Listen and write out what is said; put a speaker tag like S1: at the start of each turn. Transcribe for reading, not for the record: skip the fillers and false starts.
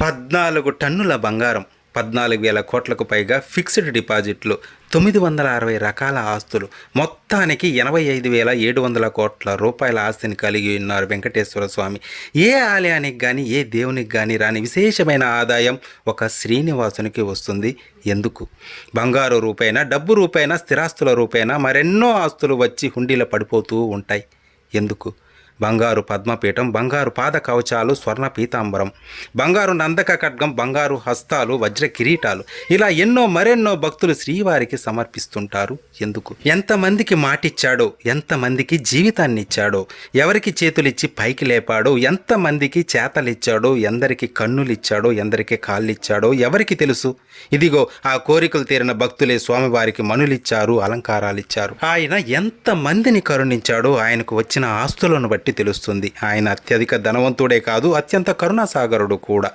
S1: 14 టన్నుల బంగారం, 14,000 కోట్లకు పైగా ఫిక్స్డ్ డిపాజిట్లు, 960 రకాల ఆస్తులు, మొత్తానికి 85,700 కోట్ల రూపాయల ఆస్తిని కలిగి ఉన్నారు వెంకటేశ్వర స్వామి. ఏ ఆలయానికి కానీ ఏ దేవునికి కానీ రాని విశేషమైన ఆదాయం ఒక శ్రీనివాసునికి వస్తుంది. ఎందుకు? బంగారు రూపైనా, డబ్బు రూపైనా, స్థిరాస్తుల రూపైనా మరెన్నో ఆస్తులు వచ్చి హుండీలో పడిపోతూ ఉంటాయి. ఎందుకు? బంగారు పద్మపీఠం, బంగారు పాద కవచాలు, స్వర్ణ పీతాంబరం, బంగారు నందక ఖడ్గం, బంగారు హస్తాలు, వజ్ర కిరీటాలు, ఇలా మరెన్నో భక్తులు శ్రీవారికి సమర్పిస్తుంటారు. ఎందుకు? ఎంతమందికి మాటిచ్చాడో, ఎంతమందికి జీవితాన్ని ఇచ్చాడో, ఎవరికి చేతులిచ్చి పైకి లేపాడో, ఎంతమందికి చేతలిచ్చాడో, ఎందరికి కన్నులిచ్చాడో, ఎందరికి కాళ్ళిచ్చాడో ఎవరికి తెలుసు? ఇదిగో ఆ కోరికలు తీరిన భక్తులే స్వామివారికి మనులిచ్చారు, అలంకారాలిచ్చారు. ఆయన ఎంతమందిని కరుణించాడో ఆయనకు వచ్చిన ఆస్తులను బట్టి తెలుస్తుంది. ఆయన అత్యధిక ధనవంతుడే కాదు, అత్యంత కరుణాసాగరుడు కూడా.